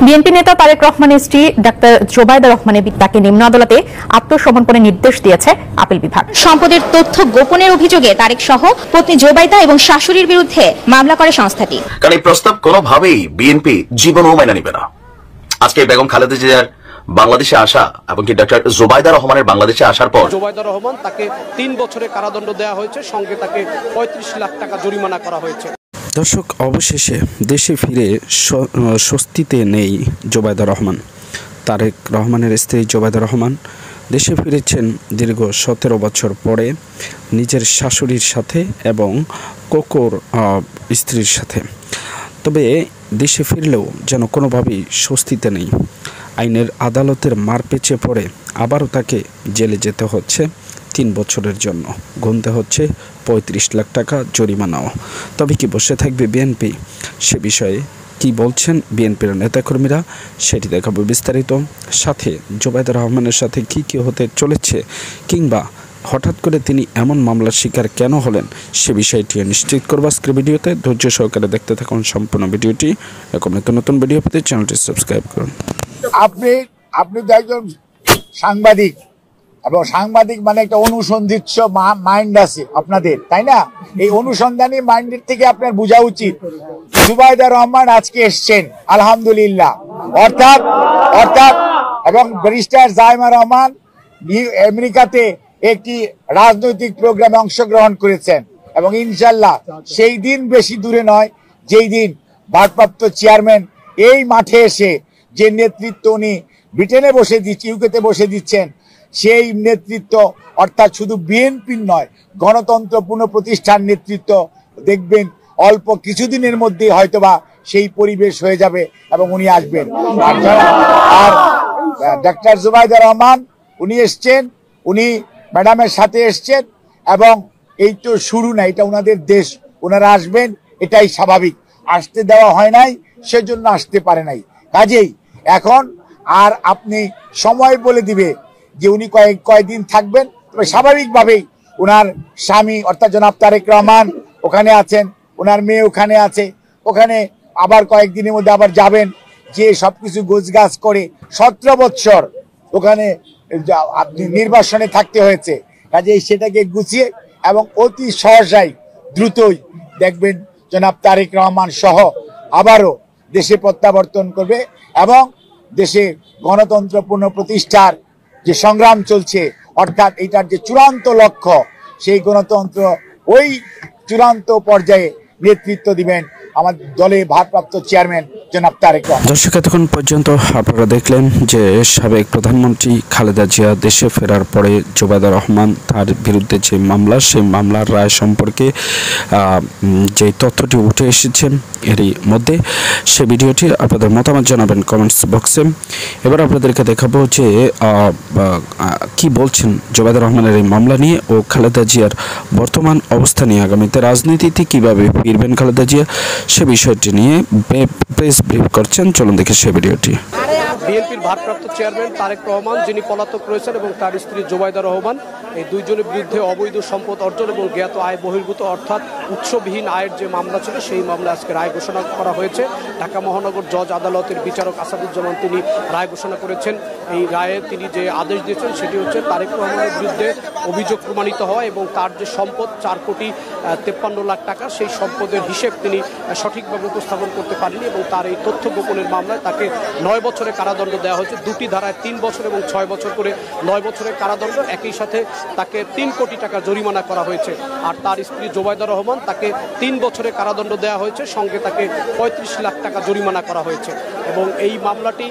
BNP নেতা তারেক রহমানের স্ত্রী ডাক্তার জোবায়দা রহমানের তাকে নিম্ন আদালতে আত্মসমর্পণের নির্দেশ দিয়েছে আপিল বিভাগ। সম্পদের তথ্য গোপনের অভিযোগে তারেক সহ পত্নী জোবায়দা এবং শাশুড়ির বিরুদ্ধে মামলা করে সংস্থাটি। কারণ এই প্রস্তাব কোনোভাবেই বিএনপি জীবনও মেনে নিবে না। আজকে বেগম খালেদা জিয়ার বাংলাদেশে আসা এবং কি ডাক্তার জোবায়দা রহমানের বাংলাদেশে আসার পর জোবায়দা রহমান তাকে 3 বছরের কারাদণ্ড দেওয়া হয়েছে, সঙ্গে তাকে 35 লাখ টাকা জরিমানা করা হয়েছে। দর্শক, অবশেষে দেশে ফিরে স্বস্তিতে নেই জোবায়দা রহমান। তারেক রহমানের স্ত্রী জোবায়দা রহমান দেশে ফিরেছেন দীর্ঘ 17 বছর পরে নিজের শাশুড়ির সাথে এবং কোকোর স্ত্রীর সাথে। তবে দেশে ফিরলেও যেন কোনোভাবেই স্বস্তিতে নেই। আইনের আদালতের মারপেচে পড়ে আবারও তাকে জেলে যেতে হচ্ছে 3 বছরের জন্য, গুনতে হচ্ছে 35 লাখ টাকা জরিমানাও। তবে কি বসে থাকবে বিএনপি? সে বিষয়ে কি বলছেন বিএনপির নেতাকর্মীরা সেটি দেখাবো বিস্তারিত। সাথে জোবায়দা রহমানের সাথে কি হতে চলেছে, কিংবা হঠাৎ করে তিনি এমন মামলার শিকার কেন হলেন সে বিষয়টি নিশ্চিত করব আজকের ভিডিওতে। ধৈর্য সহকারে দেখতে থাকুন সম্পূর্ণ ভিডিওটি। এরকম নতুন ভিডিও পেতে চ্যানেলটি সাবস্ক্রাইব করুন। আপনি তো একজন সাংবাদিক, এবং সাংবাদিক মানে একটা অনুসন্ধিৎস মাইন্ড আছে আপনাদের, তাই না? এই অনুসন্ধানী মাইন্ডের থেকে আপনার বোঝা উচিত জোবায়দা রহমান আজকে এসছেন আলহামদুলিল্লাহ, অর্থাৎ এবং ব্যারিস্টার জাইমা রহমান আমেরিকাতে একটি রাজনৈতিক প্রোগ্রামে অংশগ্রহণ করেছেন, এবং ইনশাল্লাহ সেই দিন বেশি দূরে নয় যেই দিন ভারপ্রাপ্ত চেয়ারম্যান এই মাঠে এসে যে নেতৃত্ব উনি ব্রিটেনে বসে দিচ্ছেন, ইউকেতে বসে দিচ্ছেন, সেই নেতৃত্ব অর্থাৎ শুধু বিএনপির নয়, গণতন্ত্র পুনঃপ্রতিষ্ঠার নেতৃত্ব দেখবেন অল্প কিছুদিনের মধ্যেই হয়তোবা সেই পরিবেশ হয়ে যাবে এবং উনি আসবেন। আর ডাক্তার জোবায়দা রহমান উনি এসছেন, উনি ম্যাডামের সাথে এসছেন, এবং এই তো শুরু না, এটা ওনাদের দেশ, ওনারা আসবেন, এটাই স্বাভাবিক। আসতে দেওয়া হয় নাই, সেজন্য আসতে পারে নাই। কাজেই এখন আর আপনি সময় বলে দিবে যে উনি কয়েকদিন থাকবেন, তবে স্বাভাবিকভাবেই ওনার স্বামী অর্থাৎ জনাব তারেক রহমান ওখানে আছেন, ওনার মেয়ে ওখানে আছে, ওখানে আবার কয়েকদিনের মধ্যে আবার যাবেন, যে সবকিছু গোছগাছ করে 17 বছর ওখানে আপনি নির্বাসনে থাকতে হয়েছে। কাজেই সেটাকে গুছিয়ে এবং অতি সহসাই দ্রুতই দেখবেন জনাব তারেক রহমান সহ আবারও দেশে প্রত্যাবর্তন করবে, এবং দেশে গণতন্ত্র পুনঃপ্রতিষ্ঠার যে সংগ্রাম চলছে, অর্থাৎ এটার যে চূড়ান্ত লক্ষ্য, সেই গণতন্ত্র ওই চূড়ান্ত পর্যায়ে নেতৃত্ব দিবেন আমার দলের ভারপ্রাপ্ত চেয়ারম্যান জনাব তারেক রহমান। দর্শক, এতক্ষণ পর্যন্ত আপনারা দেখলেন যে সাবেক প্রধানমন্ত্রী খালেদা জিয়া দেশে ফেরার পরে জোবায়দা রহমান তার বিরুদ্ধে যে মামলা, সেই মামলার রায় সম্পর্কে যে তথ্যটি উঠে এসেছে এরই মধ্যে, সে ভিডিওটি আপনাদের মতামত জানাবেন কমেন্টস বক্সে। এবার আপনাদেরকে দেখাবো যে কি বলছেন জোবায়দা রহমানের এই মামলা নিয়ে ও খালেদা জিয়ার বর্তমান অবস্থা নিয়ে, আগামীতে রাজনীতিতে কিভাবে ফিরবেন খালেদা জিয়া সে বিষয়টি নিয়ে প্রেস ব্রিফ করছেন। চলুন দেখে সে ভিডিওটি। বিএনপির ভারপ্রাপ্ত চেয়ারম্যান তারেক রহমান, যিনি পলাতক রয়েছেন, এবং তার স্ত্রী জোবায়দা রহমান, এই দুইজনের বিরুদ্ধে অবৈধ সম্পদ অর্জন এবং জ্ঞাত আয় বহির্ভূত অর্থাৎ উৎসবিহীন আয়ের যে মামলা ছিল, সেই মামলা আজকে রায় ঘোষণা করা হয়েছে। ঢাকা মহানগর জজ আদালতের বিচারক আসাদুজ্জামান তিনি রায় ঘোষণা করেছেন। এই রায়ে তিনি যে আদেশ দিয়েছেন সেটি হচ্ছে তারেক রহমানের বিরুদ্ধে অভিযোগ প্রমাণিত হওয়া এবং তার যে সম্পদ 4,53 লাখ টাকা, সেই সম্পদের হিসেব তিনি সঠিকভাবে উপস্থাপন করতে পারেননি, এবং তার এই তথ্য গোপনের মামলায় তাকে 9 বছরের কারাদণ্ড দেওয়া হয়েছে। 2টি ধারায় 3 বছর এবং 6 বছর করে 9 বছরের কারাদণ্ড, একই সাথে তাকে 3 কোটি টাকা জরিমানা করা হয়েছে। আর তার স্ত্রী জোবায়দা রহমান, তাকে 3 বছরের কারাদণ্ড দেওয়া হয়েছে, সঙ্গে তাকে 35 লাখ টাকা জরিমানা করা হয়েছে। এবং এই মামলাটি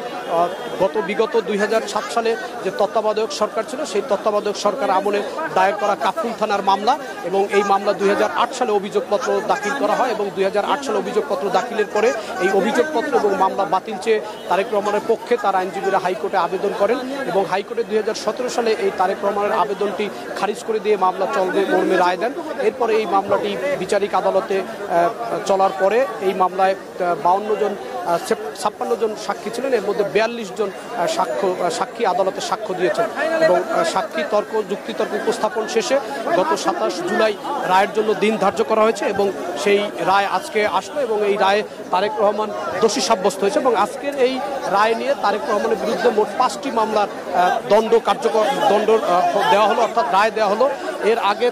বিগত 2007 সালে যে তত্ত্বাবধায়ক সরকার ছিল, সেই তত্ত্বাবধায়ক সরকার আমলে দায়ের করা কাফরুল থানার মামলা, এবং এই মামলা 2008 সালে অভিযোগপত্র দাখিল করা হয়, এবং 2008 সালে অভিযোগপত্র দাখিলের পরে এই অভিযোগপত্র এবং মামলা বাতিল চেয়ে তারেক রহমানের পক্ষে তার আইনজীবীরা হাইকোর্টে আবেদন করেন, এবং হাইকোর্টে 2017 সালে এই তারেক রহমানের আবেদনটি খারিজ করে দিয়ে মামলা চলবে মর্মে রায় দেন। এরপরে এই মামলাটি বিচারিক আদালতে চলার পরে এই মামলায় 52 জন 56 জন সাক্ষী ছিলেন, এর মধ্যে 42 জন সাক্ষী আদালতে সাক্ষ্য দিয়েছেন এবং সাক্ষী তর্ক যুক্তিতর্ক উপস্থাপন শেষে গত 27 জুলাই রায়ের জন্য দিন ধার্য করা হয়েছে এবং সেই রায় আজকে আসলো এবং এই রায়ে তারেক রহমান দোষী সাব্যস্ত হয়েছে এবং আজকের এই রায় নিয়ে তারেক রহমানের বিরুদ্ধে মোট 5টি মামলার দণ্ড দেওয়া হলো, অর্থাৎ রায় দেওয়া হলো। এর আগে